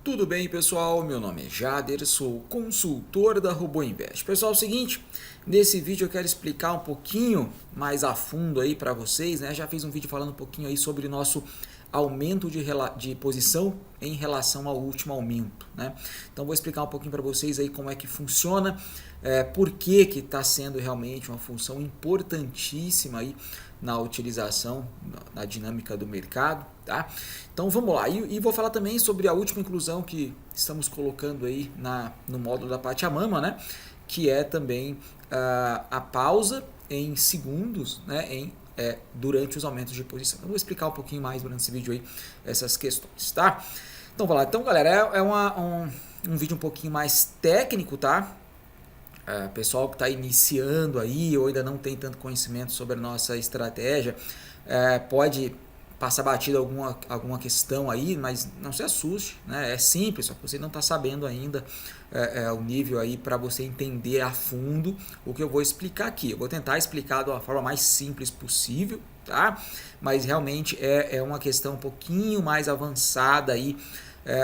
Tudo bem, pessoal? Meu nome é Jader, sou consultor da Robô Invest. Pessoal, é o seguinte, nesse vídeo eu quero explicar um pouquinho mais a fundo aí para vocês, né? Já fiz um vídeo falando um pouquinho aí sobre o nosso aumento de posição em relação ao último aumento, né? Então vou explicar um pouquinho para vocês aí como é que funciona, por que está sendo realmente uma função importantíssima aí na utilização, na dinâmica do mercado, tá? Então vamos lá, e vou falar também sobre a última inclusão que estamos colocando aí no módulo da Pachamama, né? Que é também a pausa em segundos, né? Durante os aumentos de posição. Eu vou explicar um pouquinho mais durante esse vídeo aí essas questões, tá? Então vamos lá, então galera, é um vídeo um pouquinho mais técnico, tá? Pessoal que está iniciando aí ou ainda não tem tanto conhecimento sobre a nossa estratégia, pode passar batido alguma questão aí, mas não se assuste, né? É simples, só que você não está sabendo ainda o nível aí para você entender a fundo o que eu vou explicar aqui. Eu vou tentar explicar de uma forma mais simples possível, tá? Mas realmente é uma questão um pouquinho mais avançada aí,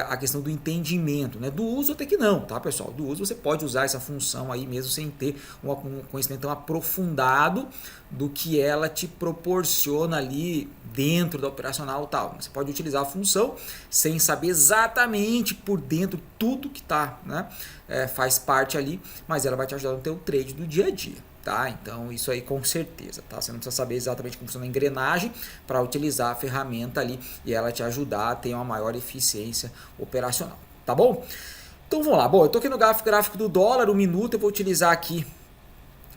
a questão do entendimento, né? Do uso até que não, tá, pessoal? Do uso você pode usar essa função aí mesmo sem ter um conhecimento tão aprofundado do que ela te proporciona ali dentro da operacional tal. Você pode utilizar a função sem saber exatamente por dentro tudo que tá, né? Faz parte ali, mas ela vai te ajudar no teu trade do dia a dia. Tá? Então isso aí com certeza, tá? Você não precisa saber exatamente como funciona a engrenagem para utilizar a ferramenta ali e ela te ajudar a ter uma maior eficiência operacional, tá bom? Então vamos lá, bom, eu tô aqui no gráfico do dólar, o minuto, eu vou utilizar aqui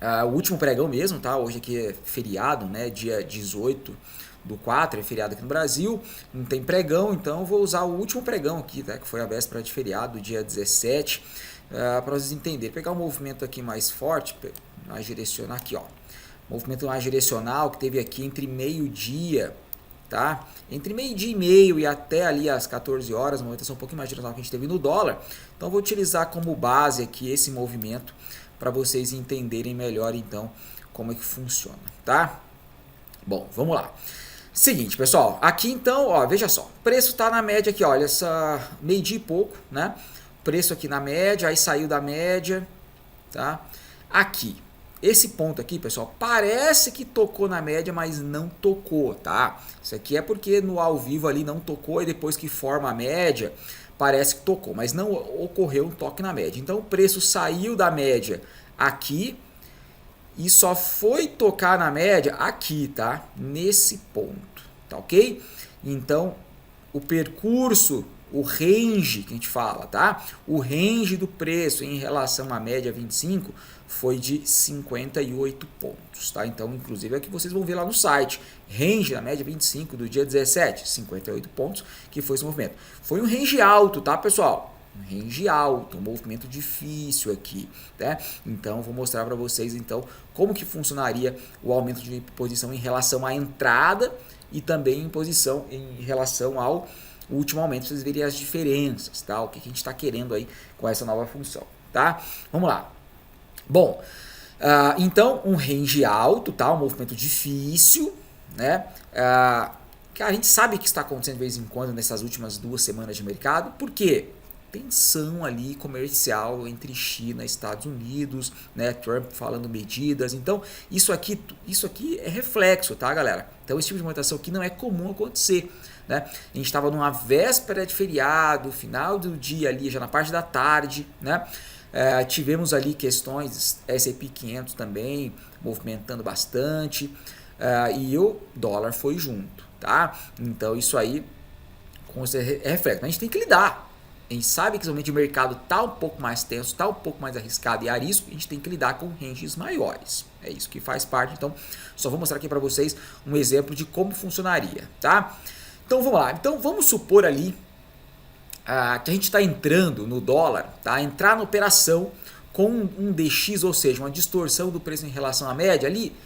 o último pregão mesmo, tá? Hoje aqui é feriado, né? Dia 18/4, é feriado aqui no Brasil, não tem pregão, então eu vou usar o último pregão aqui, tá? Que foi a véspera de feriado, dia 17, para vocês entenderem. Pegar um movimento aqui mais forte, mais direcional aqui, ó. Movimento mais direcional que teve aqui entre meio-dia, tá? Entre meio-dia e meio e até ali às 14 horas, uma movimentação um pouquinho mais direcional que a gente teve no dólar. Então vou utilizar como base aqui esse movimento para vocês entenderem melhor então como é que funciona, tá? Bom, vamos lá. Seguinte, pessoal, aqui então, ó, veja só, o preço tá na média aqui, olha, essa meio-dia e pouco, né? Preço aqui na média, aí saiu da média, tá? Aqui, esse ponto aqui, pessoal, parece que tocou na média, mas não tocou, tá? Isso aqui é porque no ao vivo ali não tocou e depois que forma a média, parece que tocou, mas não ocorreu um toque na média. Então o preço saiu da média aqui e só foi tocar na média aqui, tá? Nesse ponto, tá ok? Então o percurso, o range que a gente fala, tá? O range do preço em relação à média 25 foi de 58 pontos, tá? Então, inclusive, é que vocês vão ver lá no site. Range na média 25 do dia 17, 58 pontos, que foi esse movimento. Foi um range alto, tá, pessoal? Um range alto, um movimento difícil aqui, né? Então, vou mostrar para vocês, então, como que funcionaria o aumento de posição em relação à entrada e também em posição em relação ao último aumento, vocês verem as diferenças, tá? O que a gente está querendo aí com essa nova função, tá? Vamos lá. Bom, então um range alto, tá? Um movimento difícil, né? Que a gente sabe que está acontecendo de vez em quando nessas últimas 2 semanas de mercado, por quê? Tensão ali comercial entre China e Estados Unidos, né? Trump falando medidas, então isso aqui é reflexo, tá, galera? Então esse tipo de movimentação aqui não é comum acontecer, né? A gente estava numa véspera de feriado, final do dia ali, já na parte da tarde, né? Tivemos ali questões S&P 500 também movimentando bastante, e o dólar foi junto, tá? Então isso aí é reflexo. A gente tem que lidar. A gente sabe que realmente o mercado está um pouco mais tenso, está um pouco mais arriscado e arisco, a gente tem que lidar com ranges maiores. É isso que faz parte. Então, só vou mostrar aqui para vocês um exemplo de como funcionaria, tá? Então, vamos lá. Então, vamos supor ali que a gente está entrando no dólar, tá? Entrar na operação com um DX, ou seja, uma distorção do preço em relação à média ali,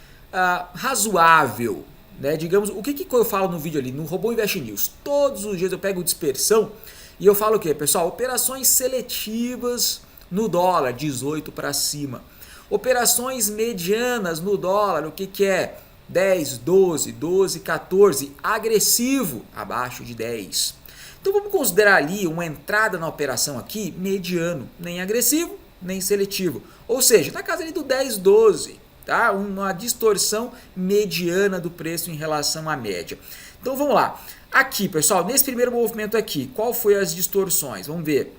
razoável, né? Digamos, o que eu falo no vídeo ali, no Robô Invest News? Todos os dias eu pego dispersão e eu falo o quê, pessoal? Operações seletivas no dólar, 18 para cima. Operações medianas no dólar, o que é? 10, 12, 14, agressivo, abaixo de 10. Então vamos considerar ali uma entrada na operação aqui mediano, nem agressivo, nem seletivo. Ou seja, na casa ali do 10, 12, tá? Uma distorção mediana do preço em relação à média. Então vamos lá. Aqui, pessoal, nesse primeiro movimento aqui, qual foi as distorções? Vamos ver.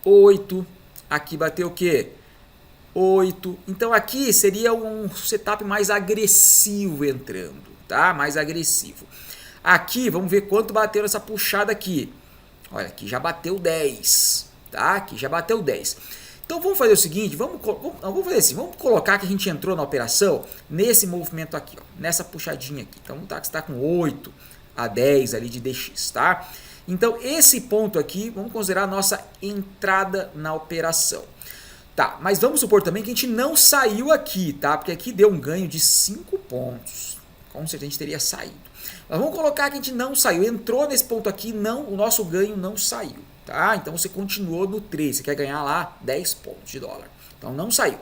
8, aqui bateu o quê? 8. Então aqui seria um setup mais agressivo entrando, tá? Mais agressivo. Aqui, vamos ver quanto bateu essa puxada aqui. Olha, aqui já bateu 10, tá? Aqui já bateu 10. Então vamos fazer o seguinte, vamos fazer assim, vamos colocar que a gente entrou na operação nesse movimento aqui, ó, nessa puxadinha aqui. Então tá, que está com 8 a 10 ali de DX, tá? Então esse ponto aqui, vamos considerar a nossa entrada na operação. Tá, mas vamos supor também que a gente não saiu aqui, tá? Porque aqui deu um ganho de 5 pontos. Com certeza a gente teria saído. Mas vamos colocar que a gente não saiu, entrou nesse ponto aqui, não, o nosso ganho não saiu, tá? Então você continuou no trade, você quer ganhar lá 10 pontos de dólar. Então não saiu.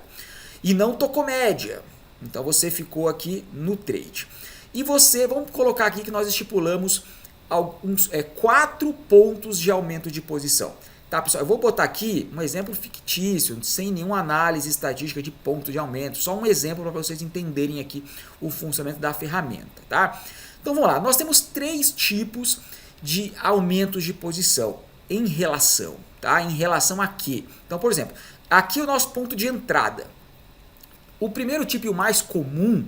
E não tocou média. Então você ficou aqui no trade. E você, vamos colocar aqui que nós estipulamos alguns 4 pontos de aumento de posição. Tá, pessoal? Eu vou botar aqui um exemplo fictício, sem nenhuma análise estatística de ponto de aumento, só um exemplo para vocês entenderem aqui o funcionamento da ferramenta, tá? Então vamos lá, nós temos 3 tipos de aumentos de posição em relação, tá? Em relação a quê? Então, por exemplo, aqui é o nosso ponto de entrada. O primeiro tipo e o mais comum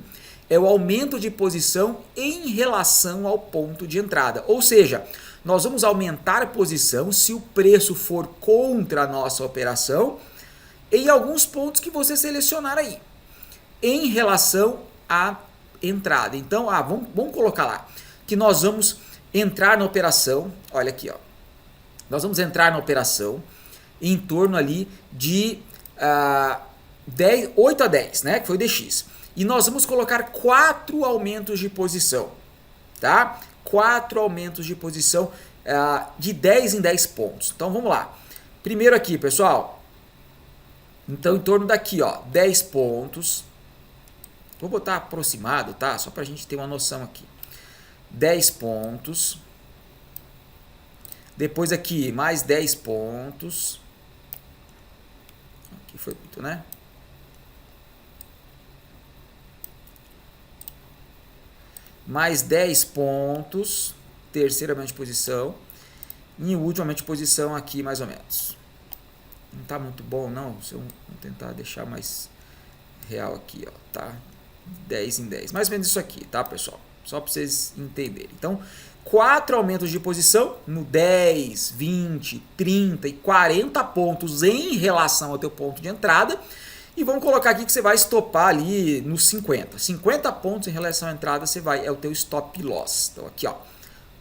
é o aumento de posição em relação ao ponto de entrada, ou seja, nós vamos aumentar a posição se o preço for contra a nossa operação em alguns pontos que você selecionar aí, em relação à entrada. Então, vamos colocar lá que nós vamos entrar na operação, olha aqui, ó, nós vamos entrar na operação em torno ali de 8 a 10, né, que foi o DX. E nós vamos colocar 4 aumentos de posição, tá? 4 aumentos de posição de 10 em 10 pontos. Então vamos lá. Primeiro aqui, pessoal. Então em torno daqui, ó, 10 pontos. Vou botar aproximado, tá? Só para a gente ter uma noção aqui. 10 pontos. Depois aqui, mais 10 pontos. Aqui foi muito, né? Mais 10 pontos, terceiramente posição, e ultimamente posição aqui mais ou menos. Não está muito bom não, se eu vou tentar deixar mais real aqui, ó, tá? 10 em 10, mais ou menos isso aqui, tá, pessoal? Só para vocês entenderem. Então, 4 aumentos de posição no 10, 20, 30 e 40 pontos em relação ao teu ponto de entrada. E vamos colocar aqui que você vai estopar ali nos 50. 50 pontos em relação à entrada, é o teu stop loss. Então aqui, ó,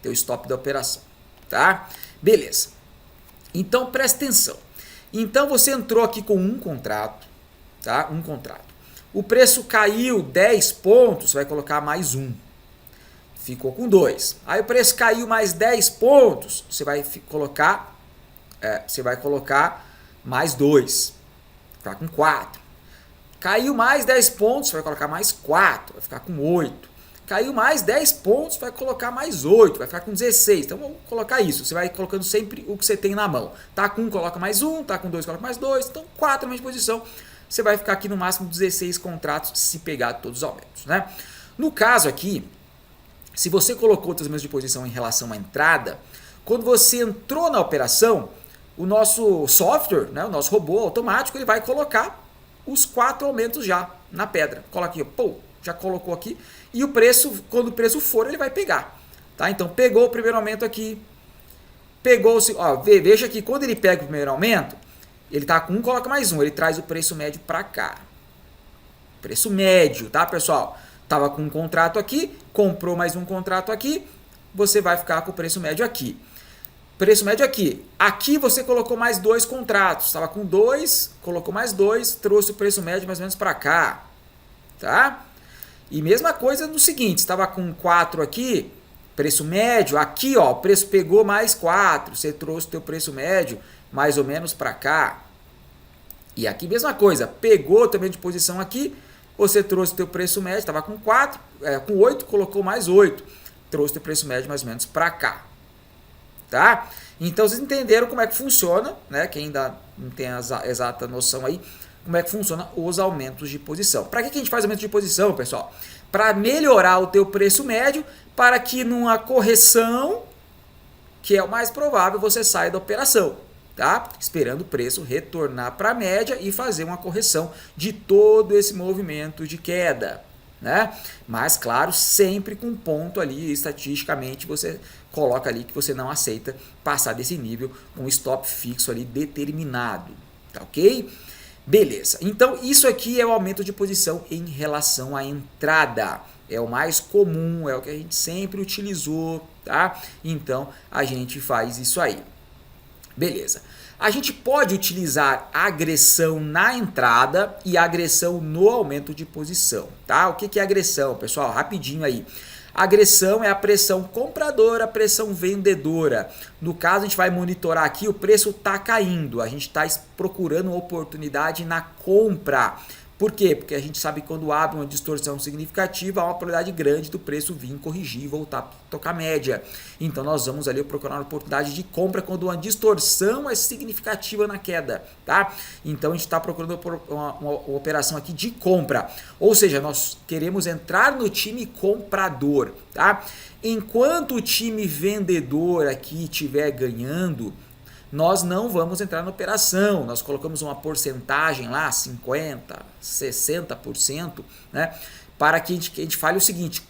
teu stop da operação, tá? Beleza. Então presta atenção. Então você entrou aqui com um contrato, tá? Um contrato. O preço caiu 10 pontos, você vai colocar mais um. Ficou com 2. Aí o preço caiu mais 10 pontos, você vai colocar mais 2. Ficar com 4. Caiu mais 10 pontos, vai colocar mais 4, vai ficar com 8. Caiu mais 10 pontos, vai colocar mais 8, vai ficar com 16. Então vamos colocar isso, você vai colocando sempre o que você tem na mão. Tá com 1, coloca mais 1, tá com 2, coloca mais 2. Então 4 na posição, você vai ficar aqui no máximo 16 contratos se pegar todos os aumentos, né? No caso aqui, se você colocou outras mesmas de posição em relação à entrada, quando você entrou na operação, o nosso software, né, o nosso robô automático, ele vai colocar os 4 aumentos já na pedra. Coloca aqui, pô, já colocou aqui. E o preço, quando o preço for, ele vai pegar. Tá? Então, pegou o primeiro aumento aqui. Pegou, ó, veja que quando ele pega o primeiro aumento, ele tá com 1, coloca mais 1. Ele traz o preço médio para cá. Preço médio, tá, pessoal? Tava com um contrato aqui, comprou mais um contrato aqui, você vai ficar com o preço médio aqui. Preço médio aqui. Aqui você colocou mais 2 contratos. Estava com 2, colocou mais 2, trouxe o preço médio mais ou menos para cá. Tá? E mesma coisa no seguinte, estava com 4 aqui, preço médio. Aqui, ó, o preço pegou mais 4. Você trouxe o teu preço médio mais ou menos para cá. E aqui mesma coisa. Pegou também de posição aqui, você trouxe o teu preço médio. Estava com 4, com 8, colocou mais 8. Trouxe o teu preço médio mais ou menos para cá. tá? Então vocês entenderam como é que funciona, né? Quem ainda não tem a exata noção aí, como é que funciona os aumentos de posição. Para que a gente faz aumento de posição, pessoal? Para melhorar o teu preço médio, para que numa correção, que é o mais provável, você saia da operação, tá? Esperando o preço retornar para a média e fazer uma correção de todo esse movimento de queda, né? Mas claro, sempre com ponto ali, estatisticamente você coloca ali que você não aceita passar desse nível com stop fixo ali determinado, tá ok? Beleza, então isso aqui é o aumento de posição em relação à entrada. É o mais comum, é o que a gente sempre utilizou, tá? Então a gente faz isso aí. Beleza. A gente pode utilizar agressão na entrada e agressão no aumento de posição, tá? O que é agressão, pessoal? Rapidinho aí. Agressão é a pressão compradora, a pressão vendedora. No caso, a gente vai monitorar aqui, o preço está caindo. A gente está procurando uma oportunidade na compra. Por quê? Porque a gente sabe que quando abre uma distorção significativa, há uma probabilidade grande do preço vir corrigir e voltar a tocar média. Então nós vamos ali procurar uma oportunidade de compra quando uma distorção é significativa na queda, tá? Então a gente está procurando uma operação aqui de compra. Ou seja, nós queremos entrar no time comprador, tá? Enquanto o time vendedor aqui estiver ganhando, nós não vamos entrar na operação, nós colocamos uma porcentagem lá, 50%, 60%, né? Para que a gente fale o seguinte,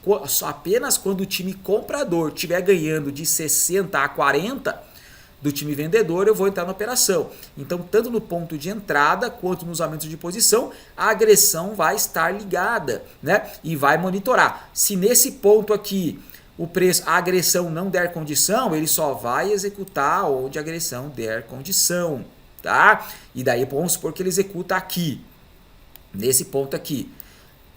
apenas quando o time comprador estiver ganhando de 60 a 40 do time vendedor, eu vou entrar na operação. Então, tanto no ponto de entrada quanto nos aumentos de posição, a agressão vai estar ligada, né? E vai monitorar. Se nesse ponto aqui o preço, a agressão não der condição, ele só vai executar onde a agressão der condição, tá? E daí vamos supor que ele executa aqui, nesse ponto aqui.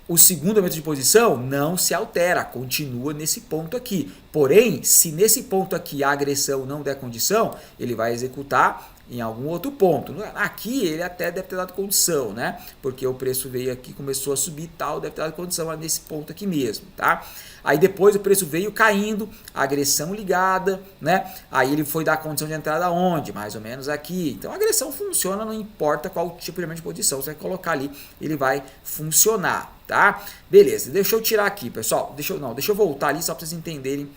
O segundo aumento de posição não se altera, continua nesse ponto aqui. Porém, se nesse ponto aqui a agressão não der condição, ele vai executar em algum outro ponto. Aqui ele até deve ter dado condição, né? Porque o preço veio aqui, começou a subir e tal, deve ter dado condição nesse ponto aqui mesmo, tá? Aí depois o preço veio caindo, agressão ligada, né? Aí ele foi dar a condição de entrada onde? Mais ou menos aqui. Então a agressão funciona, não importa qual tipo de posição você vai colocar ali, ele vai funcionar, tá? Beleza, deixa eu tirar aqui, pessoal. Deixa eu voltar ali só para vocês entenderem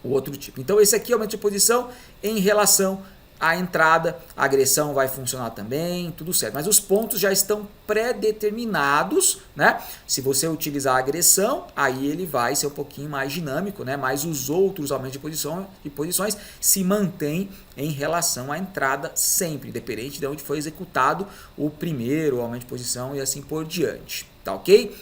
o outro tipo. Então esse aqui é o aumento de posição em relação à entrada, a agressão vai funcionar também, tudo certo. Mas os pontos já estão pré-determinados, né? Se você utilizar a agressão, aí ele vai ser um pouquinho mais dinâmico, né? Mas os outros aumentos de posições se mantêm em relação à entrada sempre, independente de onde foi executado o primeiro aumento de posição e assim por diante, tá ok?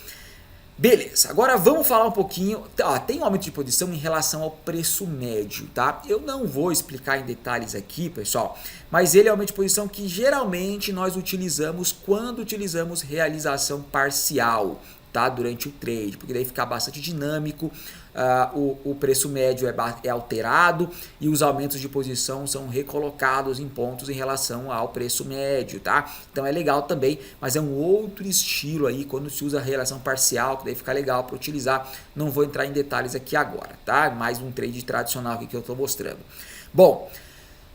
Beleza, agora vamos falar um pouquinho, tem um aumento de posição em relação ao preço médio, tá? Eu não vou explicar em detalhes aqui, pessoal, mas ele é um aumento de posição que geralmente nós utilizamos quando utilizamos realização parcial, tá? Durante o trade, porque daí fica bastante dinâmico, o preço médio é alterado e os aumentos de posição são recolocados em pontos em relação ao preço médio, tá? Então é legal também, mas é um outro estilo aí quando se usa a relação parcial, que daí fica legal para utilizar. Não vou entrar em detalhes aqui agora, tá? Mais um trade tradicional aqui que eu estou mostrando. Bom,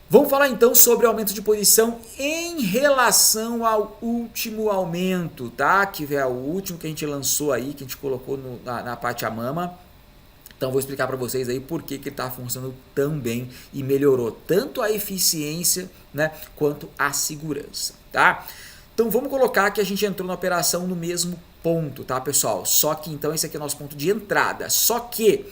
vamos falar então sobre o aumento de posição em relação ao último aumento, tá? Que é o último que a gente lançou aí, que a gente colocou na parte a mama. Então vou explicar para vocês aí por que ele está funcionando tão bem e melhorou tanto a eficiência, né, quanto a segurança, tá? Então vamos colocar que a gente entrou na operação no mesmo ponto, tá, pessoal? Só que então esse aqui é o nosso ponto de entrada. Só que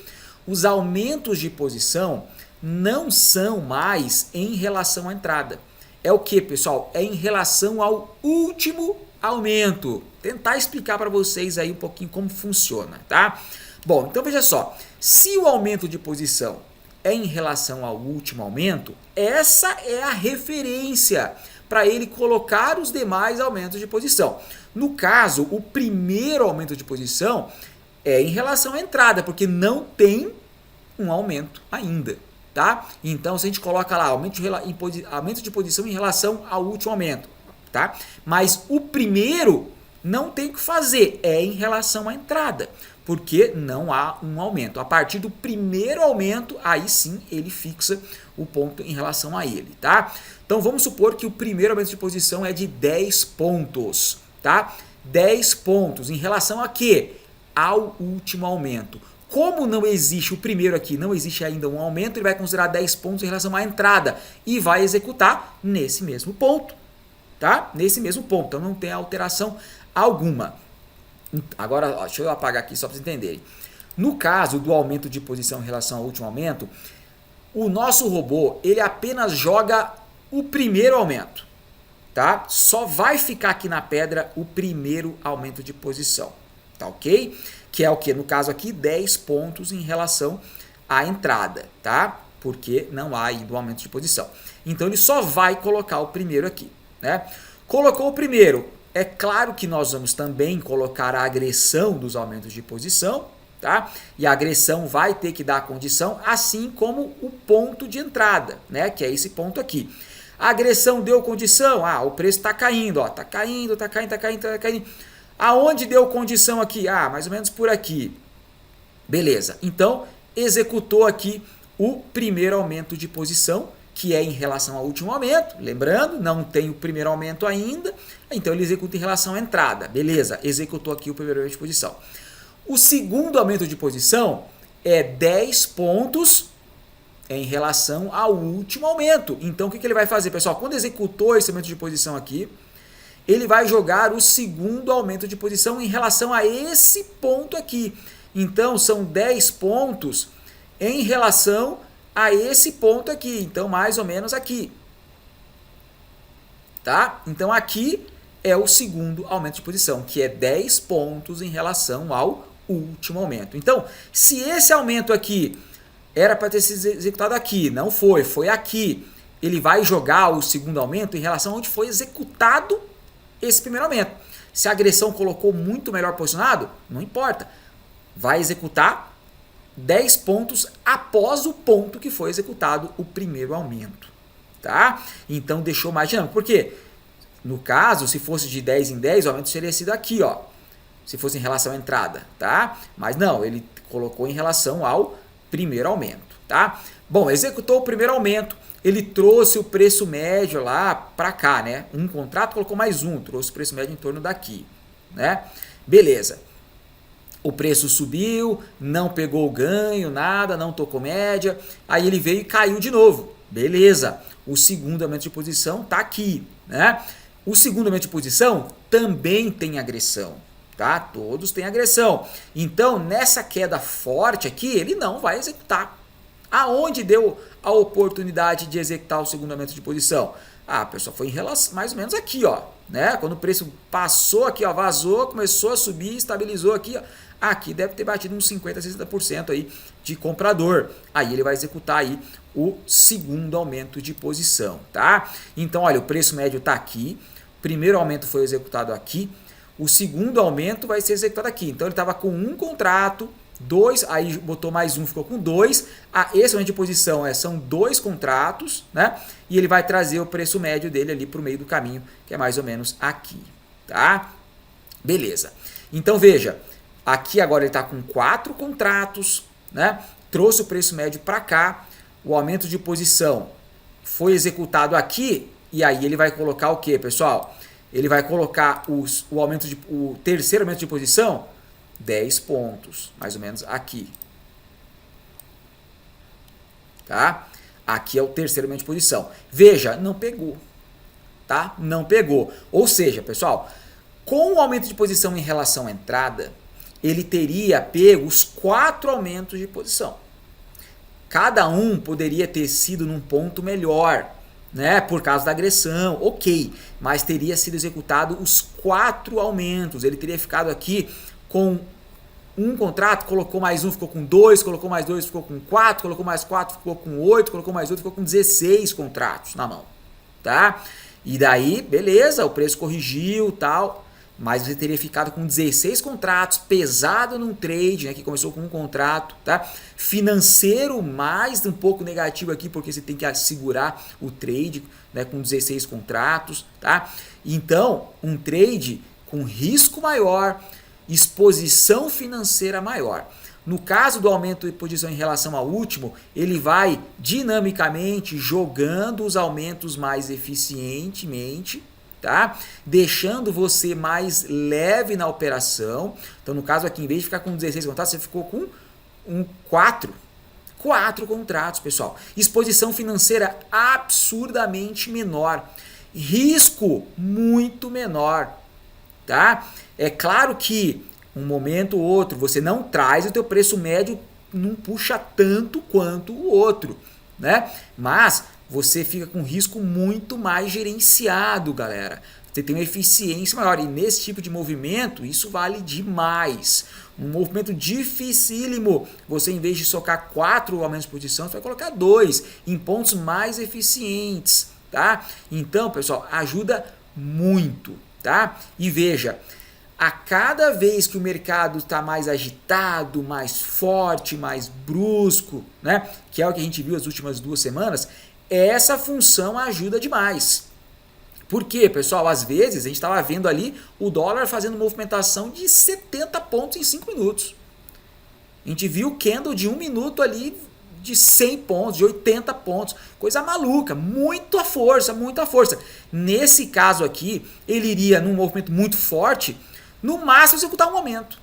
os aumentos de posição não são mais em relação à entrada. É o que, pessoal? É em relação ao último aumento. Tentar explicar para vocês aí um pouquinho como funciona, tá? Bom, então veja só, se o aumento de posição é em relação ao último aumento, essa é a referência para ele colocar os demais aumentos de posição. No caso, o primeiro aumento de posição é em relação à entrada, porque não tem um aumento ainda, tá? Então, se a gente coloca lá aumento de posição em relação ao último aumento, tá? Mas o primeiro não tem o que fazer, é em relação à entrada. porque não há um aumento. A partir do primeiro aumento, aí sim ele fixa o ponto em relação a ele, tá? Então vamos supor que o primeiro aumento de posição é de 10 pontos, tá? 10 pontos em relação a quê? Ao último aumento. Como não existe o primeiro aqui, não existe ainda um aumento, ele vai considerar 10 pontos em relação à entrada e vai executar nesse mesmo ponto, tá? Nesse mesmo ponto, então não tem alteração alguma. Agora, deixa eu apagar aqui só para vocês entenderem. No caso do aumento de posição em relação ao último aumento, o nosso robô, ele apenas joga o primeiro aumento, tá? Só vai ficar aqui na pedra o primeiro aumento de posição, tá ok? Que é o que? No caso aqui, 10 pontos em relação à entrada, tá? Porque não há ainda um aumento de posição. Então, ele só vai colocar o primeiro aqui, né? Colocou o primeiro. É claro que nós vamos também colocar a agressão dos aumentos de posição, tá? E a agressão vai ter que dar a condição, assim como o ponto de entrada, né? Que é esse ponto aqui. A agressão deu condição? Ah, o preço está caindo, ó, tá caindo. Aonde deu condição aqui? Ah, mais ou menos por aqui. Beleza. Então, executou aqui o primeiro aumento de posição, que é em relação ao último aumento. Lembrando, não tem o primeiro aumento ainda, então ele executa em relação à entrada. Beleza, executou aqui o primeiro aumento de posição. O segundo aumento de posição é 10 pontos em relação ao último aumento. Então, o que ele vai fazer, pessoal? Quando executou esse aumento de posição aqui, ele vai jogar o segundo aumento de posição em relação a esse ponto aqui. Então, são 10 pontos em relação a esse ponto aqui. Então, mais ou menos aqui. Tá? Então, aqui é o segundo aumento de posição, que é 10 pontos em relação ao último aumento. Então, se esse aumento aqui era para ter sido executado aqui, não foi, foi aqui, ele vai jogar o segundo aumento em relação a onde foi executado esse primeiro aumento. Se a agressão colocou muito melhor posicionado, não importa. Vai executar 10 pontos após o ponto que foi executado o primeiro aumento. Tá? Então deixou mais dinâmico. Por quê? No caso, se fosse de 10 em 10, o aumento seria sido aqui, ó. Se fosse em relação à entrada, tá? Mas não, ele colocou em relação ao primeiro aumento, tá? Bom, executou o primeiro aumento, ele trouxe o preço médio lá para cá, né? Um contrato colocou mais um, trouxe o preço médio em torno daqui, né? Beleza. O preço subiu, não pegou o ganho, nada, não tocou média, aí ele veio e caiu de novo. Beleza. O segundo aumento de posição tá aqui, né? O segundo aumento de posição também tem agressão, tá? Todos têm agressão. Então, nessa queda forte aqui, ele não vai executar. Aonde deu a oportunidade de executar o segundo aumento de posição? Ah, pessoal, foi em relação, mais ou menos aqui, ó, né? Quando o preço passou aqui, ó, vazou, começou a subir, estabilizou aqui, ó. Aqui deve ter batido uns 50%, 60% aí de comprador. Aí ele vai executar aí o segundo aumento de posição, tá? Então, olha, o preço médio tá aqui. O primeiro aumento foi executado aqui. O segundo aumento vai ser executado aqui. Então, ele estava com um contrato, dois, aí botou mais um, ficou com dois. Esse aumento de posição são dois contratos, né? E ele vai trazer o preço médio dele ali para o meio do caminho, que é mais ou menos aqui, tá? Beleza. Então, veja, aqui agora ele está com 4 contratos, né? Trouxe o preço médio para cá, o aumento de posição foi executado aqui, e aí ele vai colocar o que, pessoal? Ele vai colocar o terceiro aumento de posição, 10 pontos, mais ou menos aqui. Tá? Aqui é o terceiro aumento de posição. Veja, não pegou. Tá? Não pegou. Ou seja, pessoal, com o aumento de posição em relação à entrada, ele teria pego os 4 aumentos de posição. Cada um poderia ter sido num ponto melhor, né, por causa da agressão, ok, mas teria sido executado os 4 aumentos. Ele teria ficado aqui com um contrato, colocou mais um, ficou com 2, colocou mais 2, ficou com 4, colocou mais 4, ficou com 8, colocou mais 8, ficou com 16 contratos na mão, tá? E daí, beleza, o preço corrigiu, tal, mas você teria ficado com 16 contratos, pesado num trade, né, que começou com um contrato, tá? Financeiro mais um pouco negativo aqui, porque você tem que segurar o trade, né, com 16 contratos, tá? Então, um trade com risco maior, exposição financeira maior. No caso do aumento de posição em relação ao último, ele vai dinamicamente jogando os aumentos mais eficientemente, tá? Deixando você mais leve na operação. Então, no caso aqui, em vez de ficar com 16 contratos, você ficou com 4 contratos, pessoal. Exposição financeira absurdamente menor. Risco muito menor, tá? É claro que um momento ou outro você não traz, o teu preço médio não puxa tanto quanto o outro, né? Mas você fica com risco muito mais gerenciado, galera. Você tem uma eficiência maior, e nesse tipo de movimento isso vale demais. Um movimento dificílimo, você em vez de socar 4 aumentos de posição, você vai colocar 2 em pontos mais eficientes, tá? Então, pessoal, ajuda muito, tá? E veja, a cada vez que o mercado está mais agitado, mais forte, mais brusco, né, que é o que a gente viu as últimas 2 semanas, essa função ajuda demais. Por quê, pessoal? Às vezes a gente estava vendo ali o dólar fazendo movimentação de 70 pontos em 5 minutos. A gente viu o candle de 1 minuto ali de 100 pontos, de 80 pontos. Coisa maluca, muita força, muita força. Nesse caso aqui, ele iria num movimento muito forte, no máximo executar um aumento.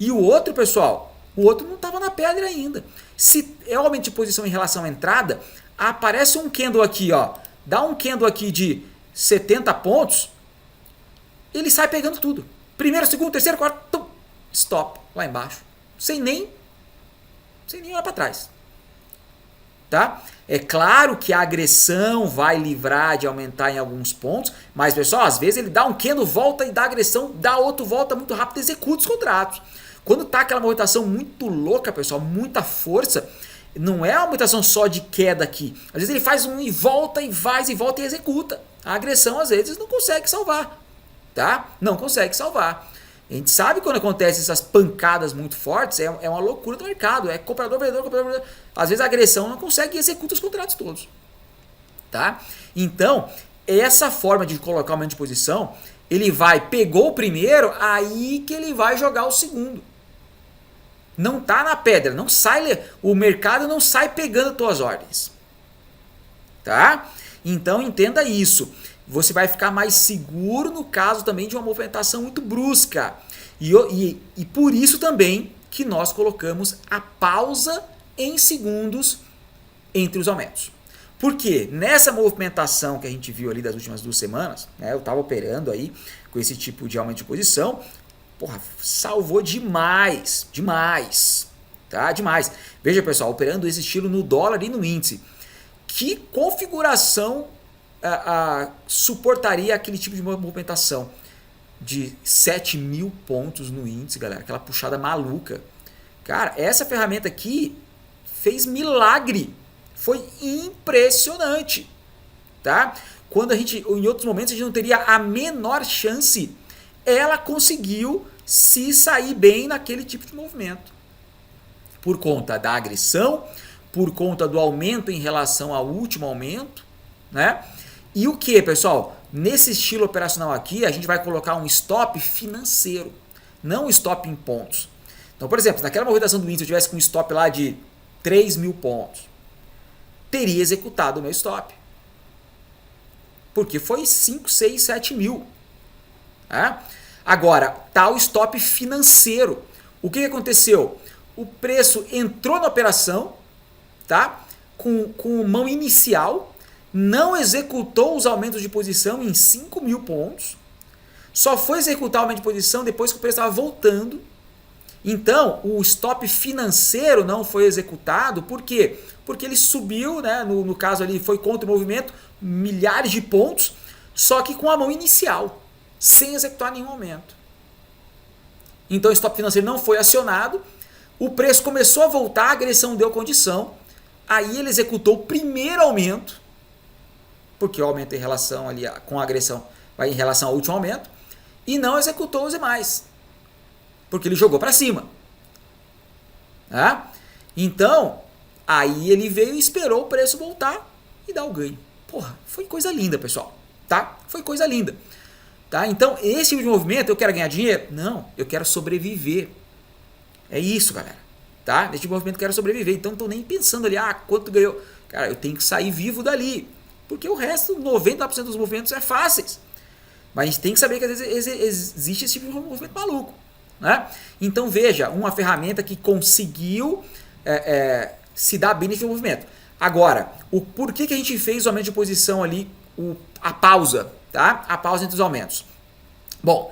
E o outro, pessoal, o outro não estava na pedra ainda. Se é aumento de posição em relação à entrada, aparece um candle aqui, ó, dá um candle aqui de 70 pontos, ele sai pegando tudo. Primeiro, segundo, terceiro, quarto, tum, stop, lá embaixo. Sem nem olhar para trás. Tá? É claro que a agressão vai livrar de aumentar em alguns pontos, mas, pessoal, às vezes ele dá um candle, volta e dá agressão, dá outro, volta muito rápido e executa os contratos. Quando tá aquela movimentação muito louca, pessoal, muita força, não é uma movimentação só de queda aqui. Às vezes ele faz um e volta e vai e volta e executa. A agressão, às vezes, não consegue salvar. Tá? Não consegue salvar. A gente sabe quando acontece essas pancadas muito fortes, é uma loucura do mercado. É comprador, vendedor, comprador, vendedor. Às vezes a agressão não consegue e executa os contratos todos. Tá? Então, essa forma de colocar o aumento de posição, ele pegou o primeiro, aí que ele vai jogar o segundo. Não tá na pedra, não sai, o mercado não sai pegando tuas ordens. Tá? Então entenda isso. Você vai ficar mais seguro no caso também de uma movimentação muito brusca. E por isso também que nós colocamos a pausa em segundos entre os aumentos. Porque nessa movimentação que a gente viu ali das últimas 2 semanas, né, eu estava operando aí com esse tipo de aumento de posição, porra, salvou demais, tá? Demais. Veja, pessoal, operando esse estilo no dólar e no índice. Que configuração suportaria aquele tipo de movimentação de 7.000 pontos no índice, galera? Aquela puxada maluca. Cara, essa ferramenta aqui fez milagre. Foi impressionante, tá? Quando em outros momentos a gente não teria a menor chance, ela conseguiu se sair bem naquele tipo de movimento. Por conta da agressão, por conta do aumento em relação ao último aumento, né? E o que, pessoal? Nesse estilo operacional aqui, a gente vai colocar um stop financeiro, não um stop em pontos. Então, por exemplo, naquela movimentação do índice, eu tivesse com um stop lá de 3.000 pontos, teria executado o meu stop. Porque foi 5, 6, 7 mil. Tá? Agora, tá o stop financeiro. O que aconteceu? O preço entrou na operação, tá? Com mão inicial, não executou os aumentos de posição em 5.000 pontos, só foi executar o aumento de posição depois que o preço estava voltando. Então, o stop financeiro não foi executado, por quê? Porque ele subiu, né? No caso ali foi contra o movimento, milhares de pontos, só que com a mão inicial, sem executar nenhum aumento. Então, o stop financeiro não foi acionado, o preço começou a voltar, a agressão deu condição, aí ele executou o primeiro aumento, porque o aumento em relação ali com a agressão vai em relação ao último aumento, e não executou os demais, porque ele jogou para cima. Tá? Então, aí ele veio e esperou o preço voltar e dar o ganho. Porra, foi coisa linda, pessoal. Tá? Foi coisa linda. Tá? Então, esse tipo de movimento, eu quero ganhar dinheiro? Não, eu quero sobreviver. É isso, galera. Tá? Nesse tipo de movimento eu quero sobreviver. Então, não estou nem pensando ali, quanto ganhou. Cara, eu tenho que sair vivo dali. Porque o resto, 90% dos movimentos é fáceis. Mas a gente tem que saber que às vezes existe esse tipo de movimento maluco. Né? Então, veja, uma ferramenta que conseguiu se dar bem nesse movimento. Agora, o porquê que a gente fez o aumento de posição ali, a pausa, tá? A pausa entre os aumentos. Bom,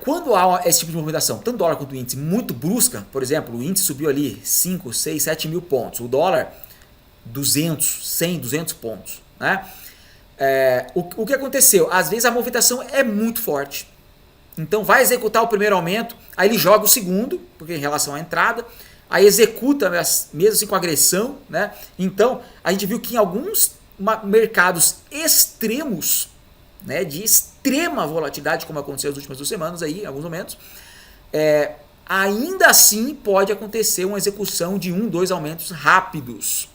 quando há esse tipo de movimentação, tanto dólar quanto o índice, muito brusca, por exemplo, o índice subiu ali 5, 6, 7 mil pontos, o dólar 200, 100, 200 pontos, né? O que aconteceu? Às vezes a movimentação é muito forte. Então vai executar o primeiro aumento, aí ele joga o segundo, porque em relação à entrada, aí executa mesmo assim com agressão, né? Então a gente viu que em alguns mercados extremos, né, de extrema volatilidade, como aconteceu nas últimas 2 semanas aí, em alguns momentos, ainda assim pode acontecer uma execução de 1, 2 aumentos rápidos,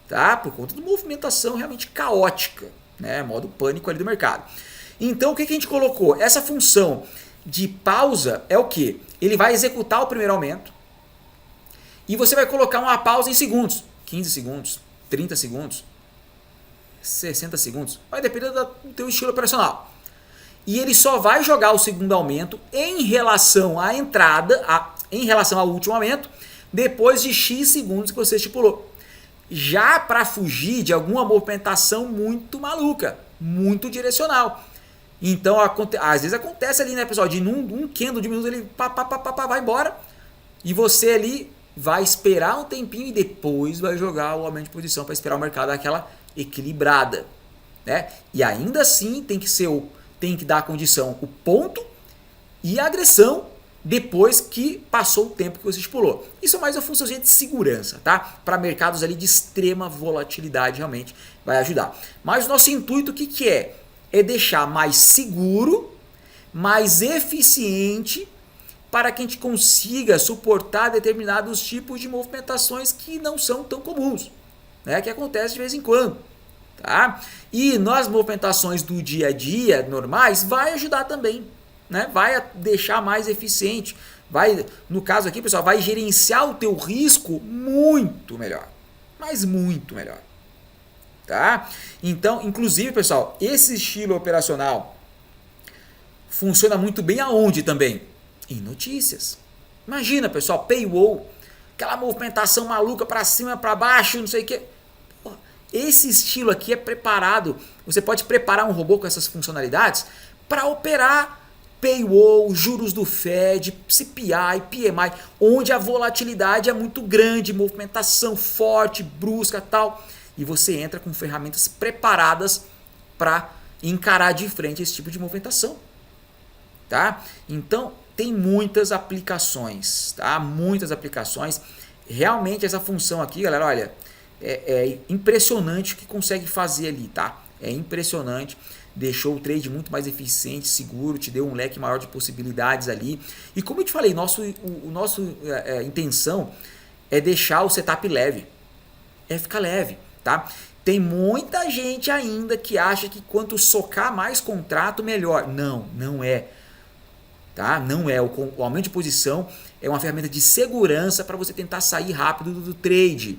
tá? Por conta de movimentação realmente caótica, né? Modo pânico ali do mercado. Então o que a gente colocou? Essa função de pausa é o que? Ele vai executar o primeiro aumento e você vai colocar uma pausa em segundos, 15 segundos, 30 segundos, 60 segundos, vai depender do teu estilo operacional. E ele só vai jogar o segundo aumento em relação à entrada, em relação ao último aumento, depois de X segundos que você estipulou. Já para fugir de alguma movimentação muito maluca, muito direcional. Então, às vezes acontece ali, né, pessoal, de um candle de minutos ele vai embora e você ali vai esperar um tempinho e depois vai jogar o aumento de posição para esperar o mercado dar aquela equilibrada, né? E ainda assim tem que dar a condição, o ponto e a agressão depois que passou o tempo que você estipulou. Isso é mais uma funçãozinha de segurança, tá? Para mercados ali de extrema volatilidade realmente vai ajudar. Mas o nosso intuito o que é? É deixar mais seguro, mais eficiente para que a gente consiga suportar determinados tipos de movimentações que não são tão comuns, né? Que acontece de vez em quando. Tá? E nas movimentações do dia a dia normais vai ajudar também, né? Vai deixar mais eficiente, no caso aqui, pessoal, vai gerenciar o teu risco muito melhor, mas muito melhor. Tá? Então, inclusive, pessoal, esse estilo operacional funciona muito bem aonde também? Em notícias. Imagina, pessoal, paywall, aquela movimentação maluca para cima, para baixo, não sei o que. Esse estilo aqui é preparado. Você pode preparar um robô com essas funcionalidades para operar paywall, juros do Fed, CPI, PMI, onde a volatilidade é muito grande, movimentação forte, brusca, tal. E você entra com ferramentas preparadas para encarar de frente esse tipo de movimentação, tá? Então tem muitas aplicações, tá? Muitas aplicações. Realmente essa função aqui, galera, olha, é impressionante o que consegue fazer ali, tá? É impressionante. Deixou o trade muito mais eficiente, seguro, te deu um leque maior de possibilidades ali. E como eu te falei, nossa intenção é deixar o setup leve, é ficar leve, tá? Tem muita gente ainda que acha que quanto socar mais contrato, melhor. Não, não é. Tá? Não é. O aumento de posição é uma ferramenta de segurança para você tentar sair rápido do trade.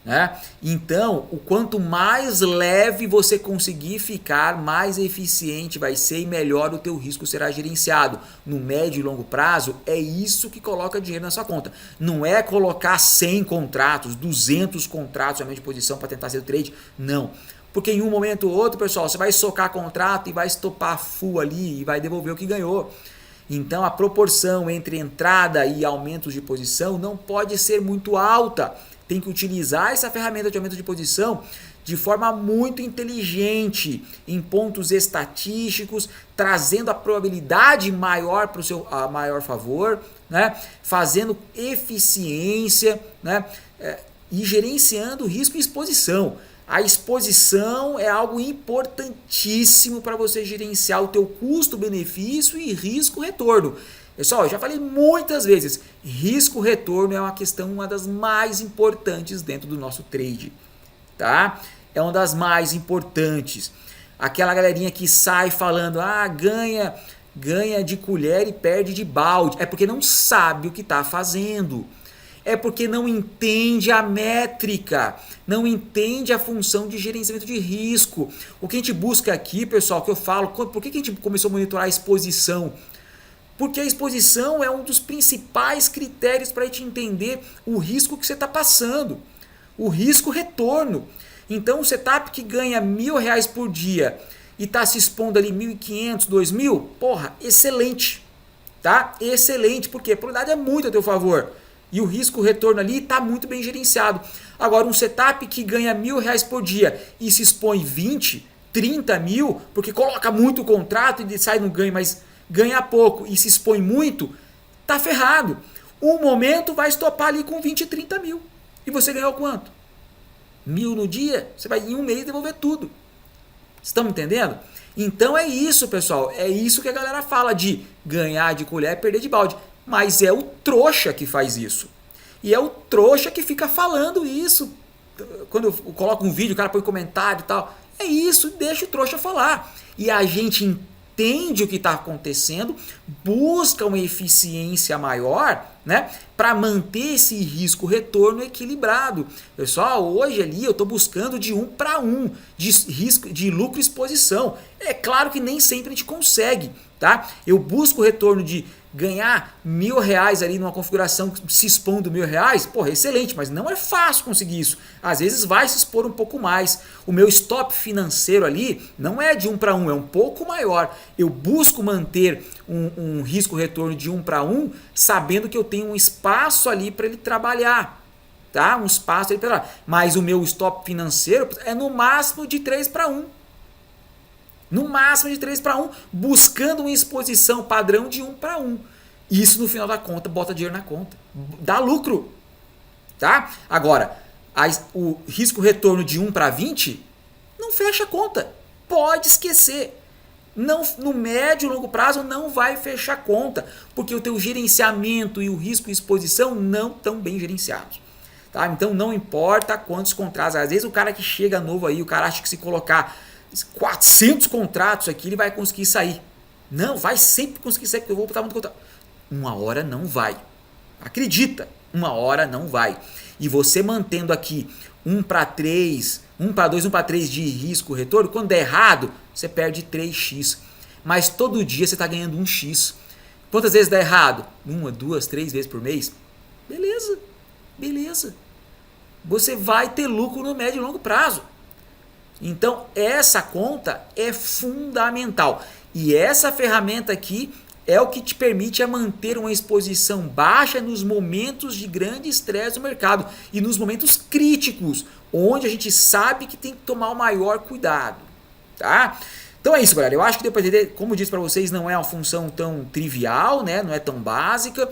Né? Então, o quanto mais leve você conseguir ficar, mais eficiente vai ser e melhor o teu risco será gerenciado. No médio e longo prazo, é isso que coloca dinheiro na sua conta. Não é colocar 100 contratos, 200 contratos de posição para tentar ser o trade. Não. Porque em um momento ou outro, pessoal, você vai socar contrato e vai estopar full ali e vai devolver o que ganhou. Então, a proporção entre entrada e aumentos de posição não pode ser muito alta. Tem que utilizar essa ferramenta de aumento de posição de forma muito inteligente, em pontos estatísticos, trazendo a probabilidade maior para o seu maior favor, né? Fazendo eficiência, né? E gerenciando risco e exposição. A exposição é algo importantíssimo para você gerenciar o teu custo-benefício e risco-retorno. Pessoal, eu já falei muitas vezes, risco-retorno é uma questão, uma das mais importantes dentro do nosso trade, tá? É uma das mais importantes. Aquela galerinha que sai falando, ganha de colher e perde de balde. É porque não sabe o que está fazendo. É porque não entende a métrica, não entende a função de gerenciamento de risco. O que a gente busca aqui, pessoal, que eu falo, por que a gente começou a monitorar a exposição? Porque a exposição é um dos principais critérios para a gente entender o risco que você está passando. O risco-retorno. Então, um setup que ganha R$1.000 por dia e está se expondo ali 1.500, 2.000, porra, excelente. Tá? Excelente, porque a probabilidade é muito a teu favor. E o risco-retorno ali está muito bem gerenciado. Agora, um setup que ganha R$1.000 por dia e se expõe 20, 30 mil, porque coloca muito contrato e sai no ganho, mas ganha pouco e se expõe muito, tá ferrado. Um momento vai estopar ali com 20, 30 mil. E você ganhou quanto? 1.000 no dia? Você vai em um mês devolver tudo. Estão me entendendo? Então é isso, pessoal. É isso que a galera fala de ganhar de colher e perder de balde. Mas é o trouxa que faz isso. E é o trouxa que fica falando isso. Quando eu coloco um vídeo, o cara põe comentário e tal. É isso, deixa o trouxa falar. E a gente entende o que está acontecendo, busca uma eficiência maior, né, para manter esse risco-retorno equilibrado. Pessoal, hoje ali eu estou buscando de 1 para 1, de risco, de lucro e exposição. É claro que nem sempre a gente consegue, tá? Eu busco o retorno de ganhar R$1.000 ali numa configuração se expondo R$1.000, porra, excelente, mas não é fácil conseguir isso. Às vezes vai se expor um pouco mais. O meu stop financeiro ali não é de 1 para 1, é um pouco maior. Eu busco manter um risco-retorno de 1 para 1, sabendo que eu tenho um espaço ali para ele trabalhar. Tá? Um espaço ali para trabalhar. Mas o meu stop financeiro é no máximo de 3 para 1. No máximo de 3 para 1, buscando uma exposição padrão de 1 para 1. Isso no final da conta, bota dinheiro na conta. Dá lucro. Tá? Agora, o risco-retorno de 1 para 20 não fecha a conta. Pode esquecer. Não, no médio e longo prazo não vai fechar a conta, porque o teu gerenciamento e o risco e exposição não estão bem gerenciados. Tá? Então não importa quantos contratos. Às vezes o cara que chega novo aí, o cara acha que se colocar 400 contratos aqui, ele vai conseguir sair. Não, vai sempre conseguir sair, porque eu vou botar muito contrato. Uma hora não vai. Acredita, uma hora não vai. E você mantendo aqui 1 para 3, 1 para 2, 1 para 3 de risco retorno, quando der errado, você perde 3x. Mas todo dia você está ganhando 1x. Quantas vezes dá errado? 1, 2, 3 vezes por mês? Beleza, beleza. Você vai ter lucro no médio e longo prazo. Então, essa conta é fundamental. E essa ferramenta aqui é o que te permite a manter uma exposição baixa nos momentos de grande estresse no mercado e nos momentos críticos, onde a gente sabe que tem que tomar o maior cuidado. Tá? Então é isso, galera. Eu acho que deu para entender, como eu disse para vocês, não é uma função tão trivial, né? Não é tão básica.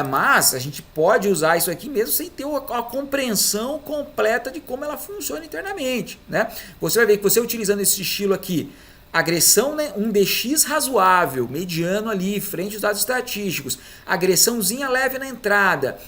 Mas a gente pode usar isso aqui mesmo sem ter a compreensão completa de como ela funciona internamente, né? Você vai ver que você utilizando esse estilo aqui, agressão, né, um DX razoável, mediano ali, frente aos dados estatísticos, agressãozinha leve na entrada,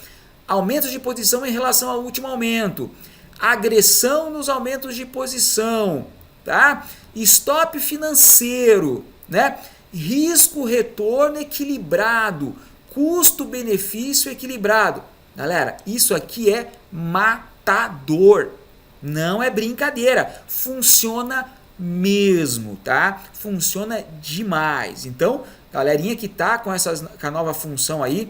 aumentos de posição em relação ao último aumento, agressão nos aumentos de posição, tá? Stop financeiro, né? Risco retorno equilibrado, custo-benefício equilibrado. Galera, isso aqui é matador. Não é brincadeira. Funciona mesmo, tá? Funciona demais. Então, galerinha que tá com a nova função aí,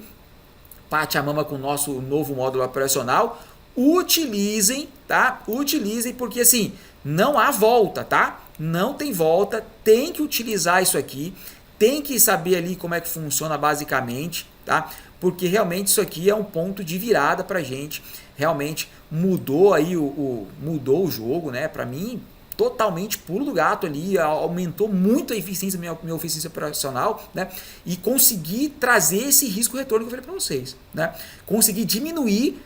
Pachamama com o nosso novo módulo operacional, utilizem, tá? Utilizem, porque assim, não há volta, tá? Não tem volta, tem que utilizar isso aqui. Tem que saber ali como é que funciona basicamente, tá? Porque realmente isso aqui é um ponto de virada pra gente. Realmente mudou aí mudou o jogo, né? Pra mim, totalmente pulo do gato ali, aumentou muito a eficiência da minha eficiência operacional, né? E consegui trazer esse risco retorno que eu falei para vocês, né? Consegui diminuir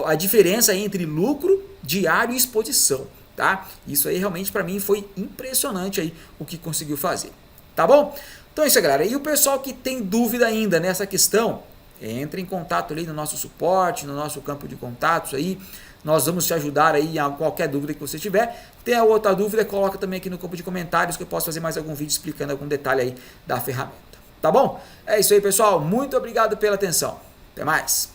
a diferença entre lucro diário e exposição, tá? Isso aí realmente para mim foi impressionante aí o que conseguiu fazer. Tá bom? Então é isso, galera. E o pessoal que tem dúvida ainda nessa questão, entre em contato ali no nosso suporte, no nosso campo de contatos aí, nós vamos te ajudar aí em qualquer dúvida que você tiver. Tem outra dúvida, coloca também aqui no campo de comentários que eu posso fazer mais algum vídeo explicando algum detalhe aí da ferramenta. Tá bom? É isso aí, pessoal. Muito obrigado pela atenção. Até mais.